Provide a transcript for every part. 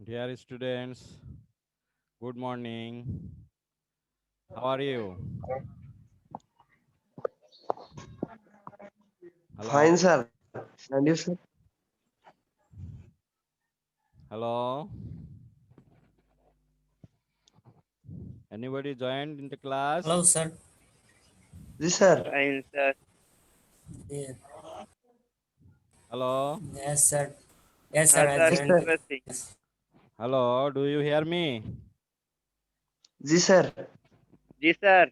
Dear students, good morning. How are you? Fine, Hello? sir. And you, sir? Hello? Anybody joined in the class? Hello, sir. Yes, sir. Fine, sir. Yeah. Hello? Yes, sir. Yes, sir. I Sir, Yes, joined sir. interesting. class. Hello? Do you hear me? Yes, sir. Ji, sir.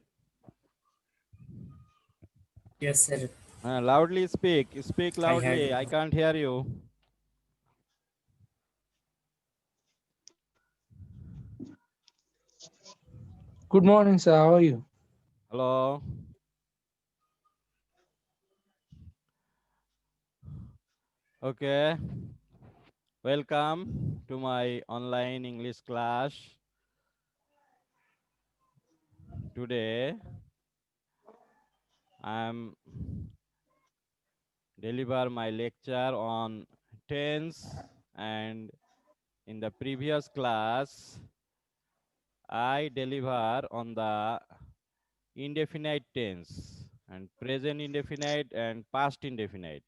Yes, sir. Loudly speak. Speak I heard loudly. you. I can't hear you. Good morning, sir. How are you? Hello? Okay. Welcome to my online English class. Today, I'm deliver my lecture on tense, and in the previous class I deliver on the indefinite tense and present indefinite and past indefinite.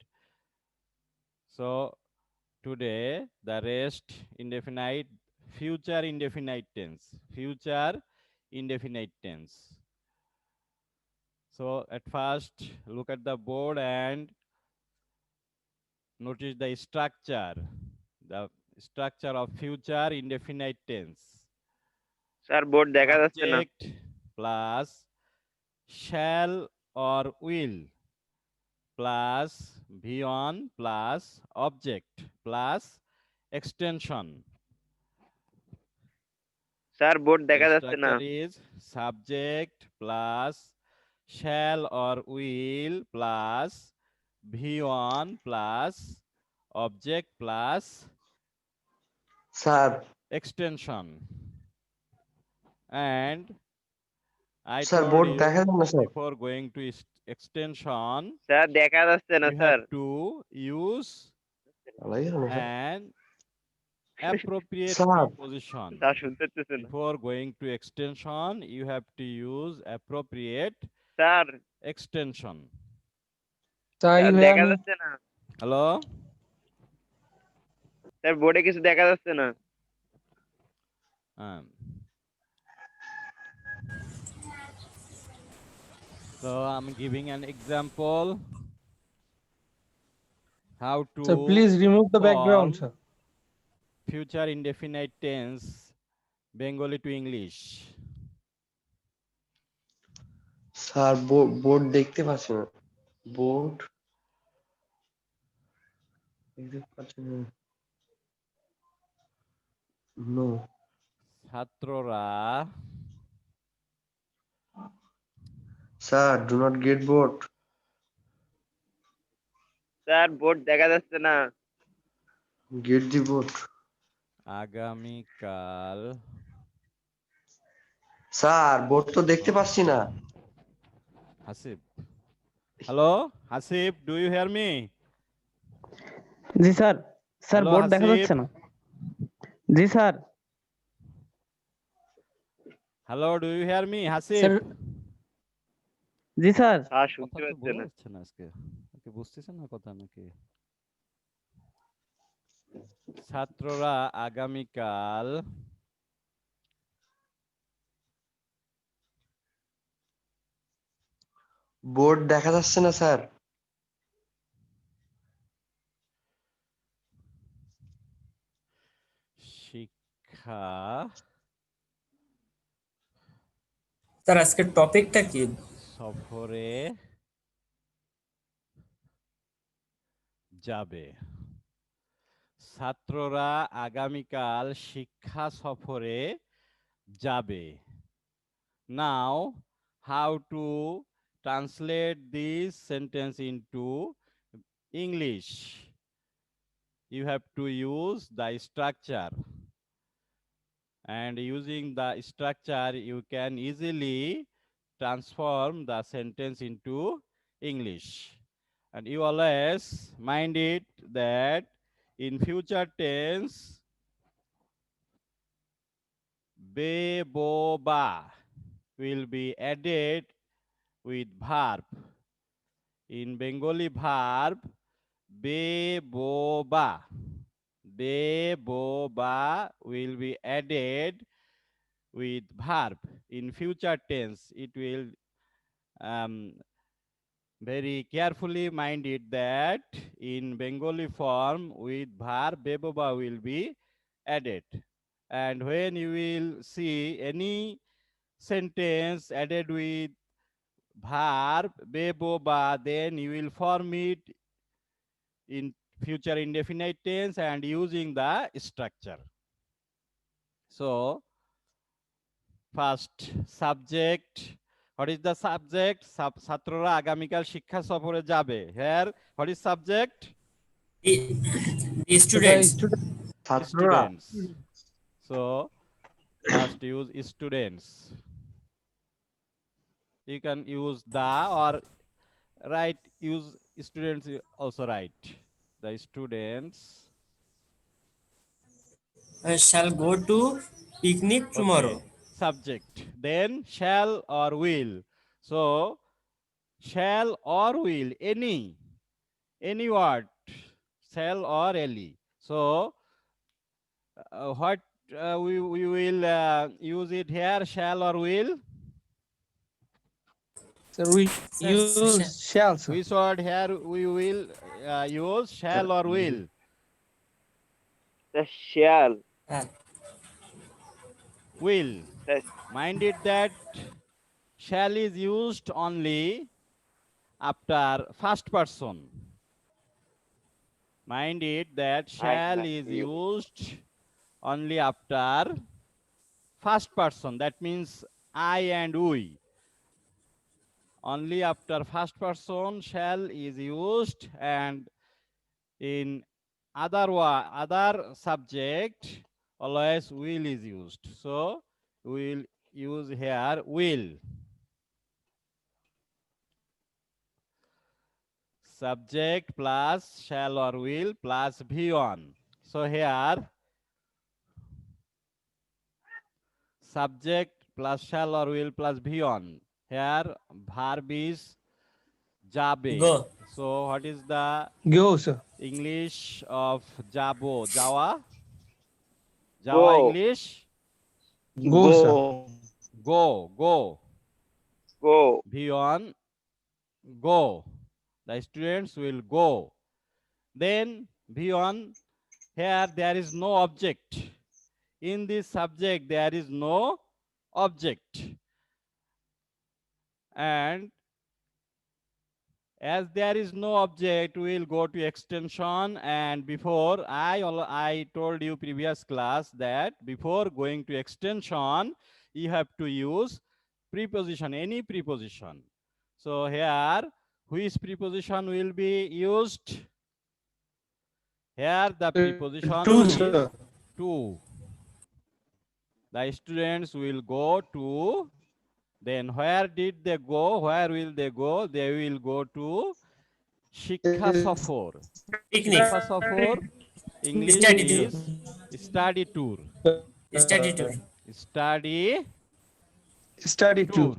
So today the rest indefinite, future indefinite tense, future indefinite tense. So at first look at the board and notice the structure of future indefinite tense. Sir, board দেখা যাচ্ছে না। Subject plus shall or will plus V1 plus object plus extension. Sir, board The দেখা যাচ্ছে না। structure is subject plus shall or will plus V1 plus object plus Sir. extension. And I Sir, told board দেখা you যায় না, sir. before going to extension, sir, দেখা যাচ্ছে না, you sir. have to use আলাই হলো, sir. an appropriate Sir. preposition. Sir, শুনতে পাচ্ছেন না। Before going to extension, you have to use appropriate sir, extension. Sir, sir you hear দেখা me? যাচ্ছে না। Hello? স্যার, বোর্ডে কিছু দেখা যাচ্ছে না। Um, so I'm giving an example how Sir, to please remove the call background, sir. future indefinite tense Bengali to English. Sir, board দেখতে পাচ্ছি না। Board দেখতে পাচ্ছি না। No. ছাত্ররা Sir, do not get bored. Sir, board দেখা যাচ্ছে না। Get the board. আগামীকাল Sir, board তো দেখতে পাচ্ছি না। Hasib, hello Hasib, do you hear me? জি স্যার স্যার Hello বোর্ড দেখা Hasib, যাচ্ছে না জি sir hello, do you hear me Hasib? Sir, জি স্যার স্যার, কথা শুনতে তো পাচ্ছে বোঝা না। যাচ্ছে না আজকে, ওকে বুঝতেছেন না কথা নাকি? ছাত্ররা আগামীকাল Board দেখা যাচ্ছে না, স্যার। শিক্ষা স্যার আজকের টপিকটা কি? সফরে যাবে। ছাত্ররা আগামীকাল শিক্ষা সফরে যাবে। Now, how to translate this sentence into English? You have to use the structure, and using the structure you can easily transform the sentence into English. And you always mind it that in future tense be, bo, ba will be added with verb. In Bengali, verb be, bo, ba. Be, bo, ba will be added with verb. In future tense, it will very carefully mind it that in Bengali form with verb be, bo, ba will be added. And when you will see any sentence added with verb be, bo, ba, then you will form it in future indefinite tense and using the structure. So, first subject. What is the subject? ছাত্ররা আগামীকাল শিক্ষা সফরে যাবে। Here, what is subject? The students. ছাত্ররা Students. So, first use students. You can use the or write use students also write. The students Shall go to picnic tomorrow. Okay. Subject. Then shall or will. So shall or will, any word, shall or any. So what we will use it here, shall or will. Sir, we Sir, use shall, sir. Which word here we will use, shall or will? The shall. Ah, Will. Yes. Mind it that shall is used only after first person. Mind it that shall is used only after first person. That means I and we. Only after first person shall is used, and in other subject always will is used. So we'll use here will. Subject plus shall or will plus V1. So here subject plus shall or will plus V1. Here verb is jabe. Go. So what is the Go, sir. English of jabo? Jawa? Jawa Go. English? Go, sir. Go. Go. V1, go. The students will go. Then V1, here there is no object. In this subject there is no object. And as there is no object, we will go to extension. And before I told you previous class that before going to extension, you have to use preposition, any preposition. So here, which preposition will be used? Here the preposition To, is sir. to. The students will go to. Then where did they go? Where will they go? They will go to Shikha Safor. picnic. Shikha Safor, English Study tour. is study tour. Study tour. Study tour. Tour.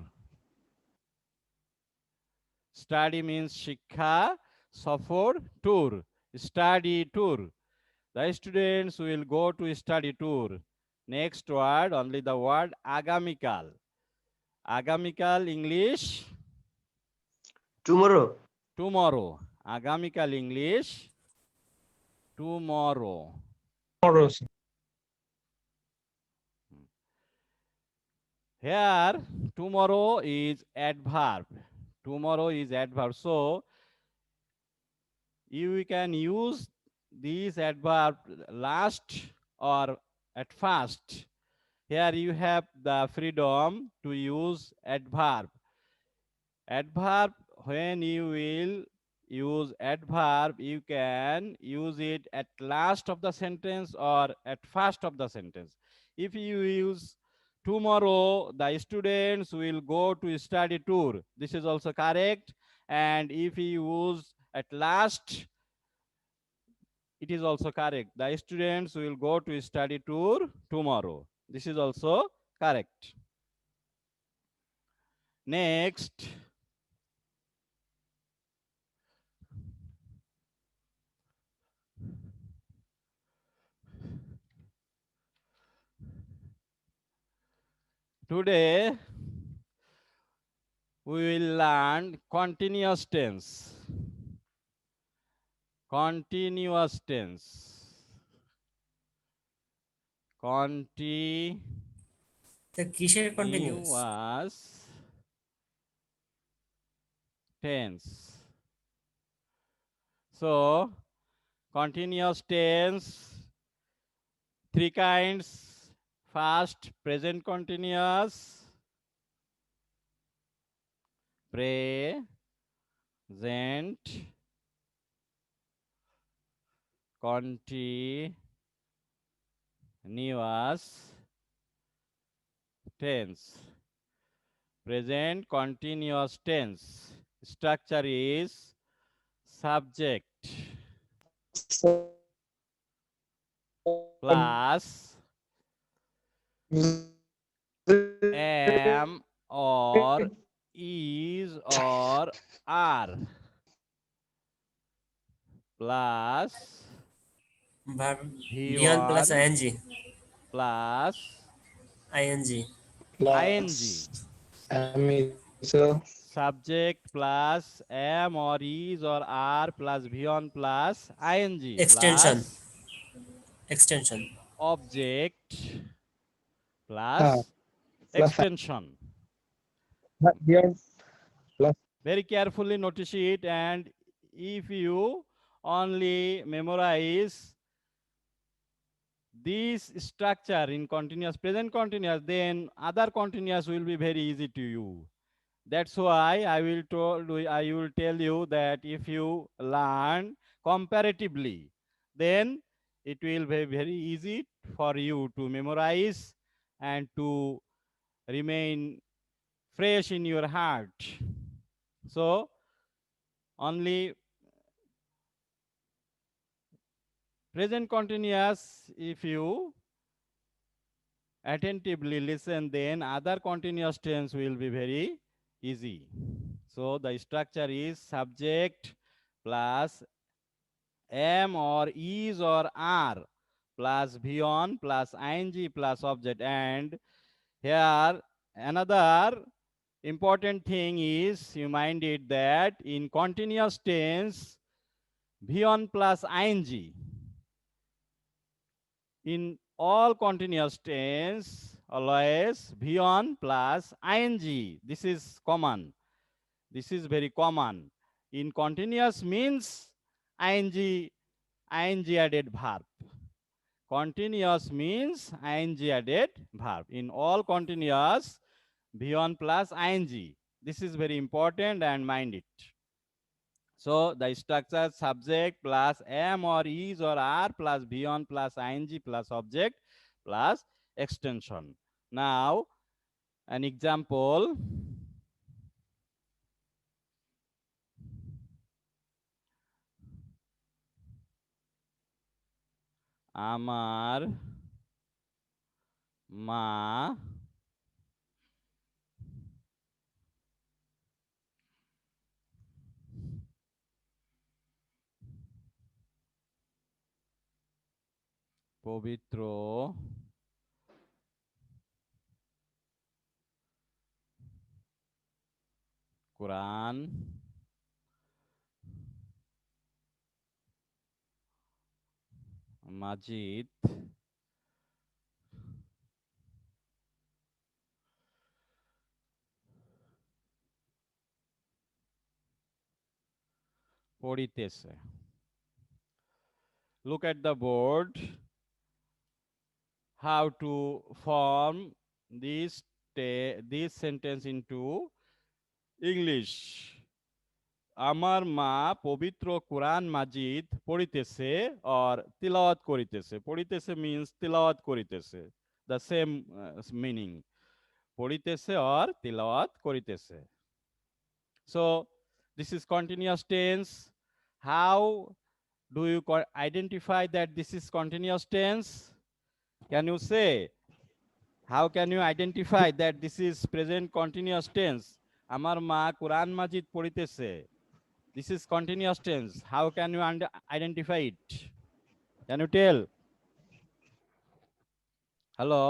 Study means Shikha Safor tour. Study tour. The students will go to study tour. Next word, only the word agamikal. Agamikal English, tomorrow tomorrow. Agamikal English, tomorrow. Tomorrow, sir. Here, tomorrow is adverb. Tomorrow is adverb. So, you can use this adverb last or at first. Here you have the freedom to use adverb. Adverb, when you will use adverb, you can use it at last of the sentence or at first of the sentence. If you use tomorrow, the students will go to study tour. This is also correct. And if you use at last, it is also correct. The students will go to study tour tomorrow. This is also Correct. Next, today we will learn continuous tense. Continuous tense. The কিসের continuous? Continuous tense. So, continuous tense, three kinds. First, present continuous, present continuous tense. Present continuous tense. Structure is subject plus am or is or are plus Verb beyond plus V1 ing. plus ing. ing. So Subject plus am or is or are plus V1 plus ing Extension. plus Extension. object plus plus extension. here plus Very carefully notice it, and if you only memorize this structure in continuous, present continuous, then other continuous will be very easy to you. That's why I will tell you that if you learn comparatively, then it will be very easy for you to memorize and to remain fresh in your heart. So only present continuous, if you attentively listen, then other continuous tense will be very easy. So the structure is subject plus am or is or are plus V1 plus ing plus object. And here another important thing is, you mind it that in continuous tense, V1 plus ing, in all continuous tense, always V1 plus ing. This is common. This is very common. In continuous means ing added verb. Continuous means ing added verb. In all continuous, V1 plus ing. This is very important and mind it. So the structure subject plus am or is or are plus V1 plus ing plus object plus extension. Now an example. আমার মা পবিত্র কোরআন মাজিদ পড়িতেছে. Look at the board how to form this sentence into English. আমার মা পবিত্র কোরআন মাজিদ পড়িতেছে or তিলাওয়াত করিতেছে. পড়িতেছে means তিলাওয়াত করিতেছে. The same meaning. পড়িতেছে or তিলাওয়াত করিতেছে. So this is continuous tense. How do you identify that this is continuous tense? Can you say How can you identify that this is present continuous tense? Amar ma Quran Majid পড়িতেছে. This is continuous tense. How can you identify it? Can you tell? Hello?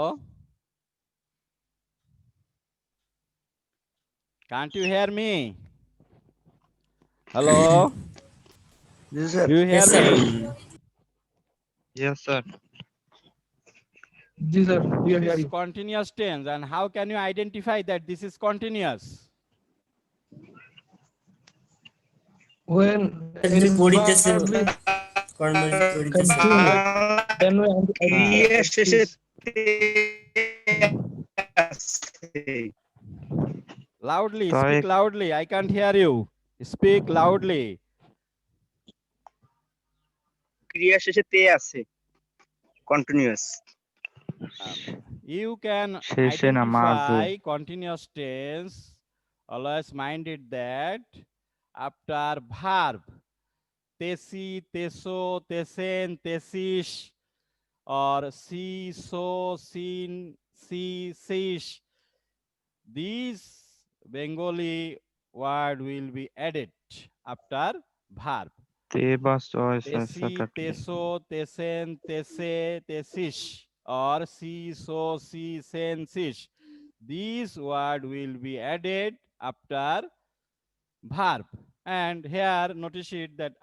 Can't you hear me? Hello? Yes, sir. Do you hear Yes, sir. me? Yes, sir. Ji sir, we are This is hearing. continuous tense. And how can you identify that this is continuous? When যদি পড়িতেছে verb is কর্মজি পড়িতেছে continuous, then we ক্রিয়া শেষে is Loudly, Sorry. speak loudly. I can't hear you. Speak loudly. ক্রিয়া শেষে তে আছে continuous You can শেষে না মাঝে। identify continuous tense. Always mind it that after verb, tesi, teso, tesen, tesish, or si, so, sin, si, sish, these Bengali word will be added after verb. te bas choice Tesi, teso, tesen, tese, tesish, or si, so, si, sen, sish. These word will be added after verb. And here notice it that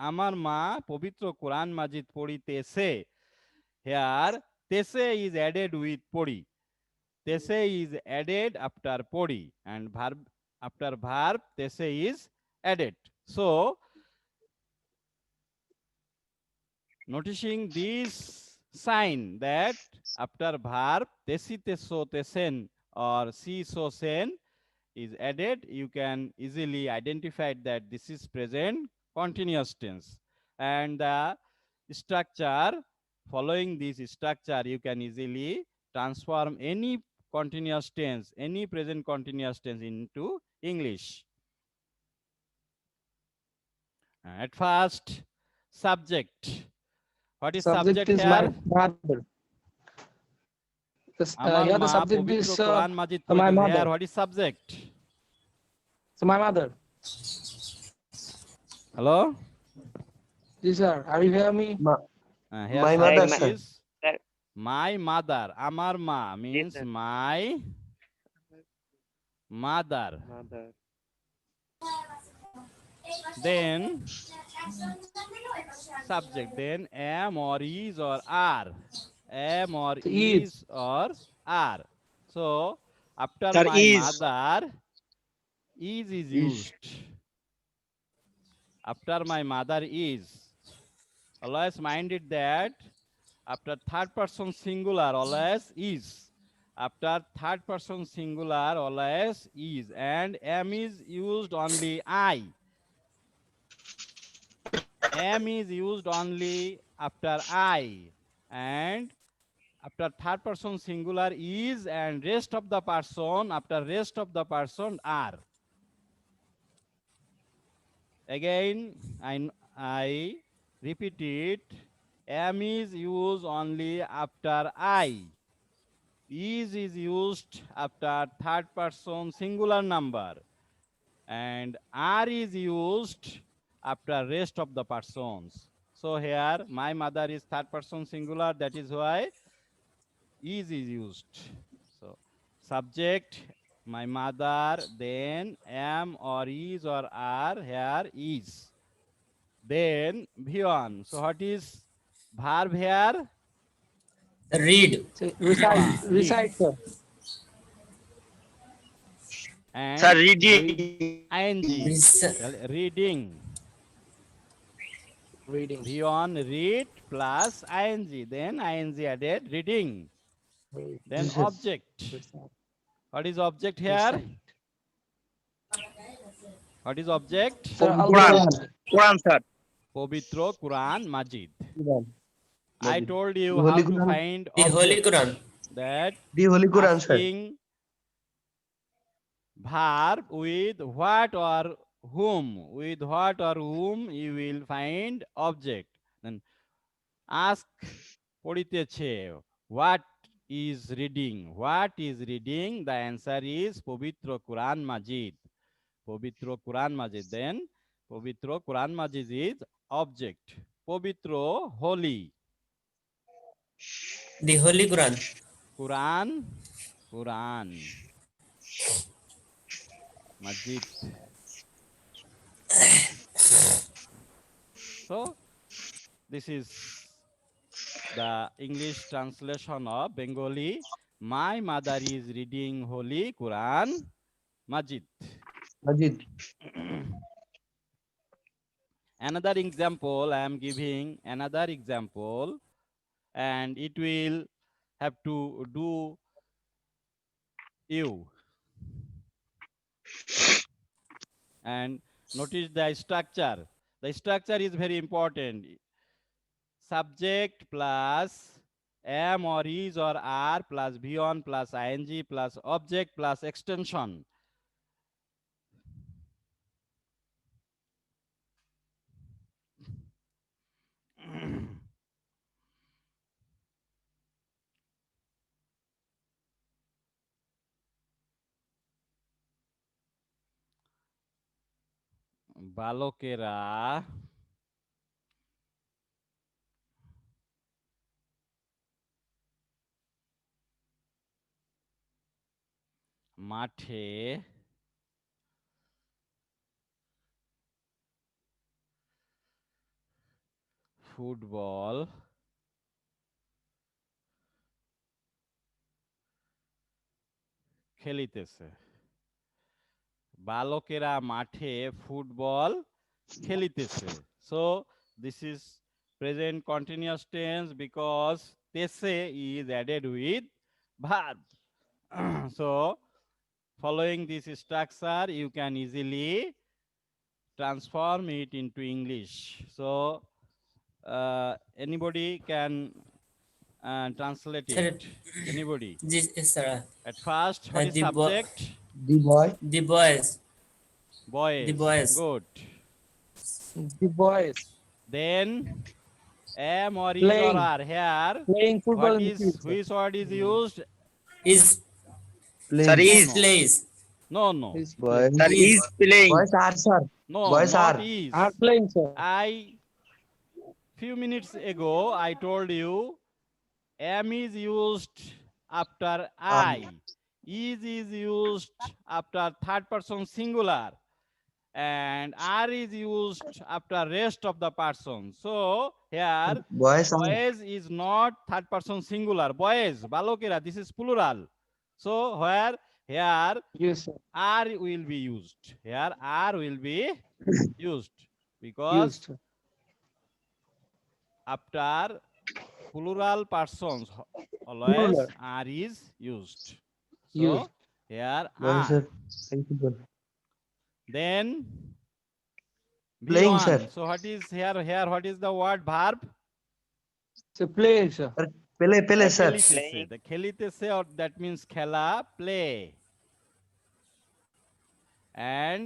Amar ma Povitro Quran Majid পড়িতেছে. Here tese is added with pori. Tese is added after pori, and verb after verb tese is added. So noticing this sign that after verb tesi, teso, tesen, or si, so, sen is added, you can easily identify that this is present continuous tense. And the structure, following this structure, you can easily transform any continuous tense, any present continuous tense into English. At first, subject. What is subject is here? my mother. Yes, Amar yeah, the ma subject Povitro is Quran Majid my পড়িতেছে. mother. Here, what is subject? So my mother. Hello? Yes, sir. Are you hear me? Here My subject mother, sir. is my mother. Amar ma means sir. my mother. Then subject. Then am or is or are. Am or Is. is or are. So after Sir, my is. mother, is Is. used. After my mother is. Always mind it that after third person singular always is. After third person singular always is. And am is used only I. Am is used only after I. And after third person singular is, and rest of the person, after rest of the person are. Again, I repeat it. Am is used only after I. Is used after third person singular number. And are is used after rest of the persons. So here my mother is third person singular, that is why is used. So subject my mother, then am or is or are, here is. Then beyond. So what is verb here? read So, recite, Read. recite, sir. And sir reading ing. Reading. Reading. Beyond read plus ing. Then ing added reading. Then Recite. object. Recite. What is object here? Recite. What is object? Sir, Quran Al-Quran. Quran sir Povitro Quran Majid. I Majid. told you Holy how to Quran. find the holy object. Quran. That The Holy Quran, sir. asking verb with what or whom. With what or whom you will find object. Then ask পড়িতেছে. What is reading? What is reading? The answer is Povitro Quran Majid. Povitro Quran Majid. Then Povitro Quran Majid is object. Povitro, holy. The Holy Quran. Quran, Quran. Majid. So this is the English translation of Bengali. My mother is reading Holy Quran Majid. Majid. Another example, I am giving another example, and it will have to do you. And notice the structure. The structure is very important. Subject plus am or is or are plus V1 plus ing plus object plus extension. বালকেরা মাঠে football খেলিতেছে। বালকেরা মাঠে football খেলিতেছে। So this is present continuous tense because tese is added with verb. So following this structure you can easily transform it into English. So anybody can translate Sir, it. Anybody? Yes, sir. At first, what is the subject? The boy. The boys. Boys. The boys. Good. The boys Then am or is or Playing. are here. playing football What in the is field, sir. which word is used? Is Sir, Playing. is. plays. No, no, Is Boys. Sir, is playing. Boys are, sir. no. Boys Not are. is. are playing, sir. Few minutes ago I told you am is used after I. Is used after third person singular. And are is used after rest of the person. So here Boys are. boys is not third person singular. Boys, balokera, this is plural. So where here Yes, sir. are will be used. Here are will be used because Used, sir. after plural persons always Plural. are is used. So Used. here Boys are. are playing football. Then Playing, V1. sir. So what is here? Here what is the word verb? So play, sir. Pele, sir. খেলিতেছে। The খেলিতেছে or that means খেলা, play. And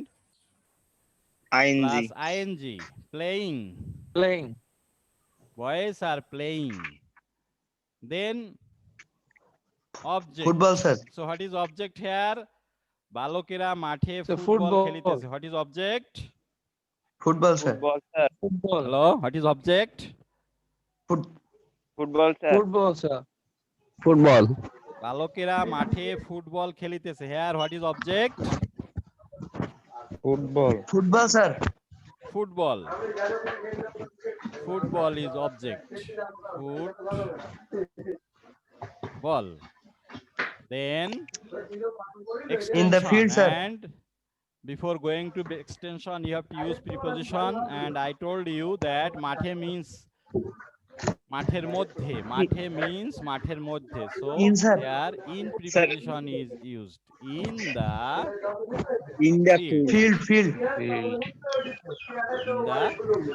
ing. plus ing, playing. Playing. Boys are playing. Then object. Football, sir. So what is object here? বালকেরা মাঠে So football football. খেলিতেছে। What is object? Football, sir. Football. Hello, what is object? Football, sir. Football, sir. Football. বালকেরা মাঠে football খেলিতেছে। Here what is object? Football, sir. Football. Football is object. Football. Then extension. In the field, sir. And before going to extension, you have to use preposition. And I told you that mathe means মাঠের মধ্যে। মাঠে means মাঠের মধ্যে। So In, sir. here in preposition is used. In the Field. in the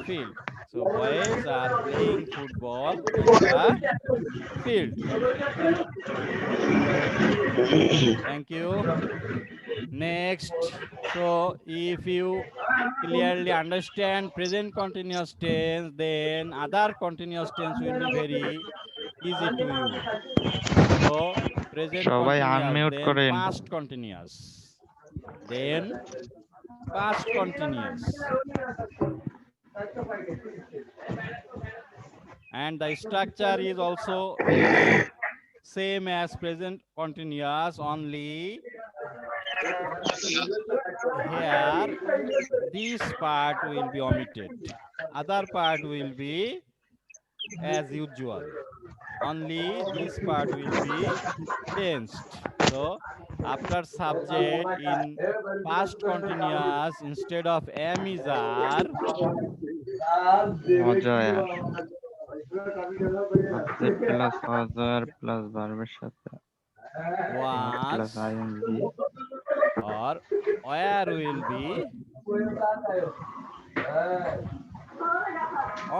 field. So boys are playing football in the field. Thank you. Next, so if you clearly understand present continuous tense, then other continuous tense will be very easy to you. So present সবাই continuous, unmute then করেন। past continuous, then past continuous, and the structure is also very same as present continuous, only here this part will be omitted, other part will be as usual, only this part will be changed. So after subject in past continuous, instead of am is are, অজয় subject plus অজয় plus ভার্বের সাথে not plus was ING or where will be,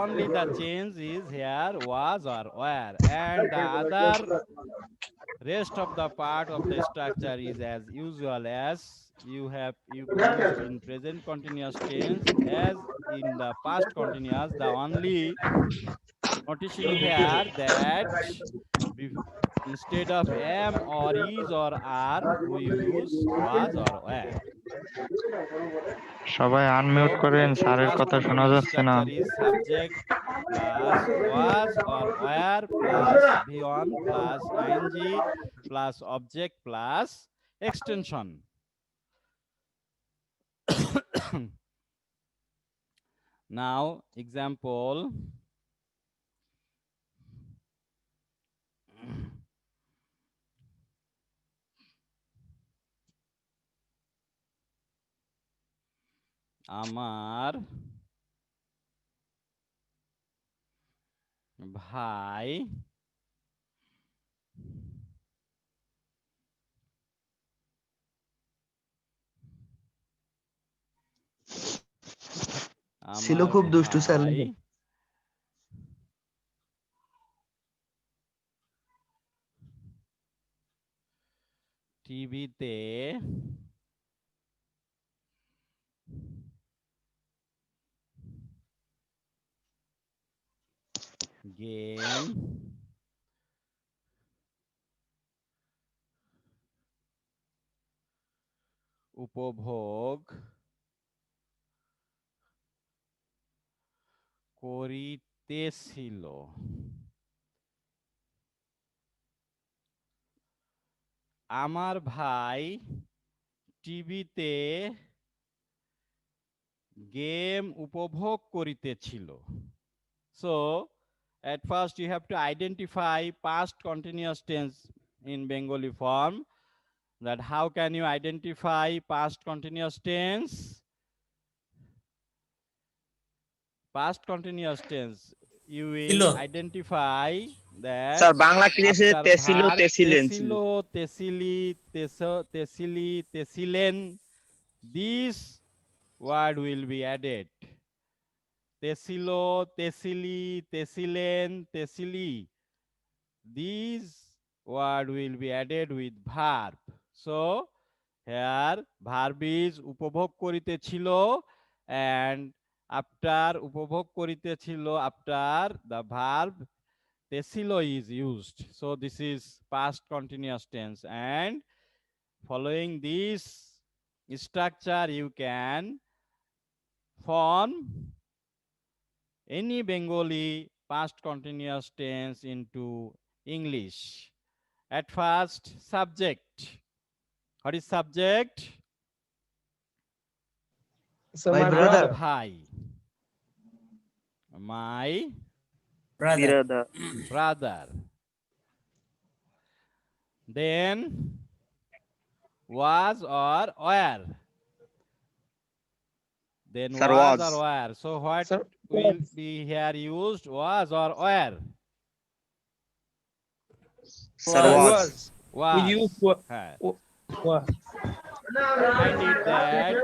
only the change is here was or where, and the other rest of the part of the structure is as usual as you have used in present continuous tense as in the past continuous. The only noticing here that instead of am or is or are, we use was or were. সবাই unmute So করেন, স্যারের past কথা শোনা continuous যাচ্ছে না। structure is subject plus was or were plus v1 plus ing plus object plus extension. Now example. আমার ভাই ছিল আমার খুব দুষ্টু স্যার। ভাই টিভিতে গেম উপভোগ করিতেছিল। আমার ভাই টিভিতে গেম উপভোগ করিতেছিল। So at first you have to identify past continuous tense in Bengali form. That how can you identify past continuous tense? Past continuous tense, you will ছিল। identify that স্যার বাংলা ক্লাসে after তেছিল verb তেছিলেন ছিল। তেছিলো, তেছিলি, তেছিলি, তেছিলেন, this word will be added. তেছিলো, তেছিলি, তেছিলেন, তেছিলি, these word will be added with verb. So here verb is উপভোগ করিতেছিল, and after উপভোগ করিতেছিল, after the verb তেছিলো is used. So this is past continuous tense, and following this structure you can form any Bengali past continuous tense into English. At first, subject. What is subject? So My my brother. brother. ভাই, my brother brother. Then was or were. Then Sir, was was. or were. So what Sir, will be here used? Was or were? Sir was. was। we Was. use হ্যাঁ। was. Find it that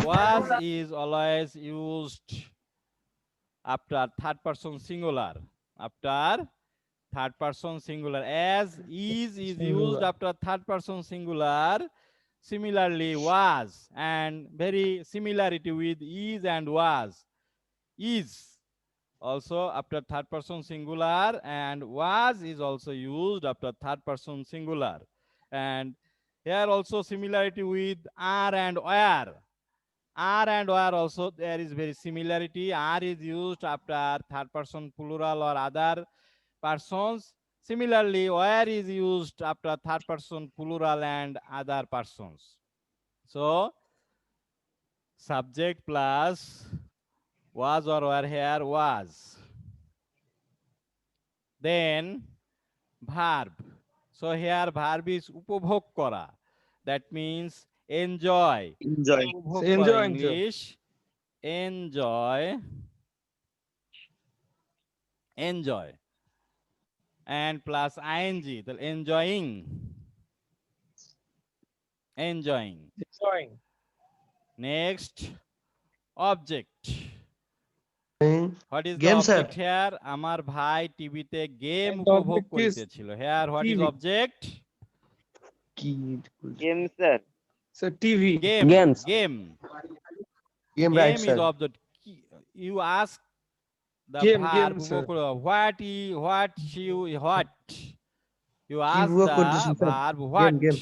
was is always used after third person singular. After third person singular, as is used Singular. after third person singular. Similarly, was, and very similarity with is and was. Is also after third person singular, and was is also used after third person singular. And here also similarity with are and were. Are and were also there is very similarity. Are is used after third person plural or other persons. Similarly, where is used after third person plural and other persons. So subject plus was or were here was. Then verb. So here verb is উপভোগ করা. That means enjoy. Enjoy. উপভোগ করা Enjoying, sir. English enjoy. Enjoy. And plus ing, the enjoying. Enjoying. Enjoying. Next, object. What is the Game, sir. object here? আমার ভাই টিভিতে game And উপভোগ object is করিতেছিল। Here what is TV. object? Game, sir. So TV. Game. Games. Game. Game, right, Game is sir. object. You ask the Game, verb game, sir. উপভোগ করো। What you ask উপভোগ the করতেছেন, sir. verb what, game.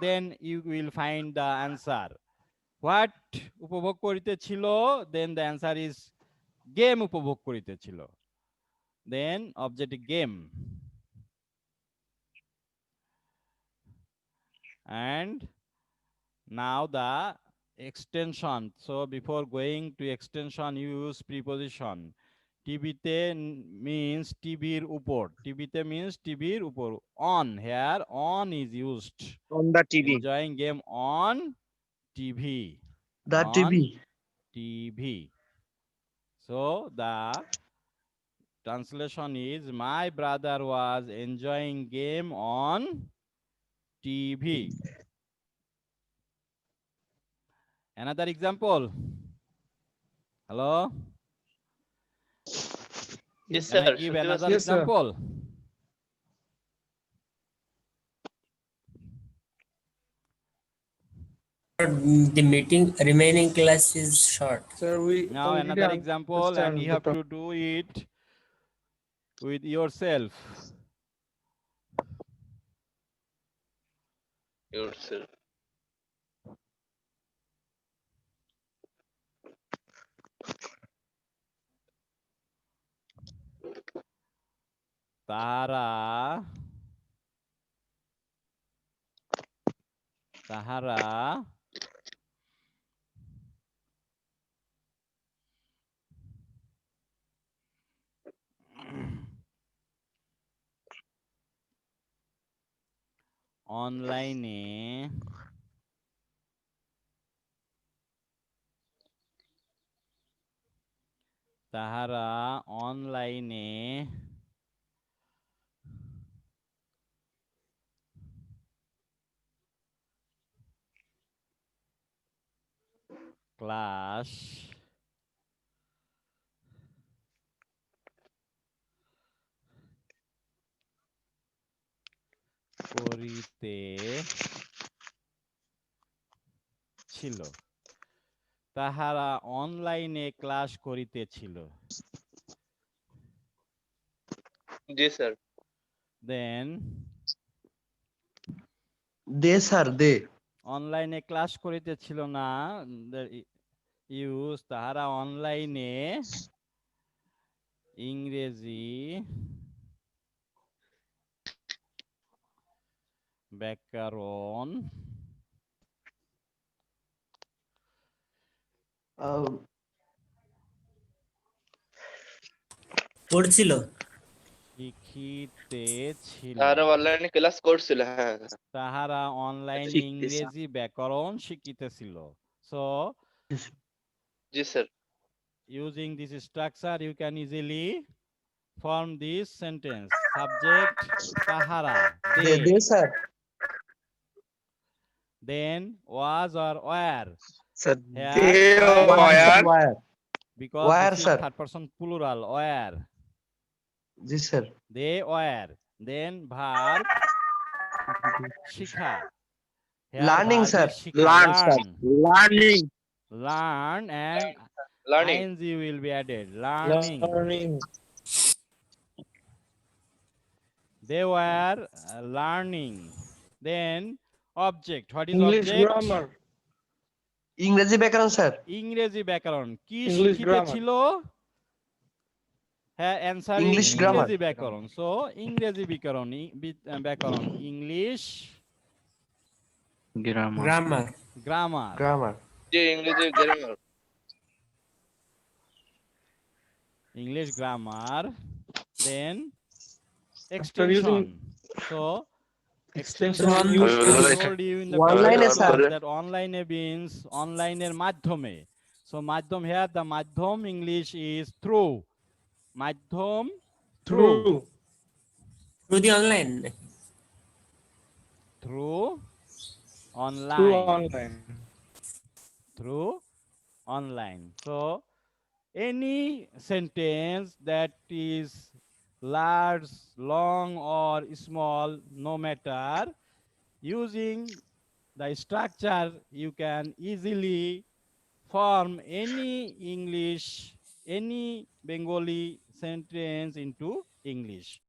then you will find the answer. What উপভোগ করিতেছিল, then the answer is game উপভোগ করিতেছিল. Then object game. And now the extension. So before going to extension, you use preposition. টিভিতে means টিভির উপর. টিভিতে means টিভির উপর. On, here on is used. On the TV. Enjoying game on TV. The On TV. TV. So the translation is my brother was enjoying game on TV. Another example. Hello? Yes, Can I sir. give Shruti was- another Yes, sir. example? The meeting remaining class is short. Sir, we Now already another example, and understand you the have to do it with yourself. Yourself. তাহারা অনলাইনে class করিতে ছিল। তাহারা অনলাইনে class করিতেছিল। Yes, sir. Then They, sir, they. অনলাইনে class করিতেছিল না, ইউজ তাহারা অনলাইনে ইংরেজি ব্যাকরণ পড়ছিল। শিখিতেছিল। তারা অনলাইনে ক্লাস করছিল, হ্যাঁ। তাহারা অনলাইনে শিখতেছে। ইংরেজি ব্যাকরণ শিখিতেছিল। So G sir. using this structure, you can easily form this sentence. Subject tahara, They, sir. then was or were. Sir, Here, they were, were. because Were, this is sir. third person plural, were. Yes, sir. They were. Then verb shikha. Here Learning, verb sir. is shikha, Learn, sir. Learning. Learn, and Learning. ing will be added. Learning. Learning. They were learning. Then object. What is English object? grammar. ইংরেজি ব্যাকরণ sir. ইংরেজি ব্যাকরণ। কি English শিখিতে grammar. ছিল? হ্যাঁ, answer English grammar. ইংরেজি ব্যাকরণ। So ইংরেজি ব্যাকরণ, ব্যাকরণ, English grammar, Grammar. Grammar. Grammar. জি ইংরেজি grammar. English grammar, then After using extension. So extension Extension used I to told you in the Online previous sir. class that online means online এর মাধ্যমে. So মাধ্যম here the মাধ্যম English is through. মাধ্যম through. Through the online. Through online. through online. Through online. So any sentence that is large, long or small, no matter, using the structure you can easily form any English, any Bengali sentence into English.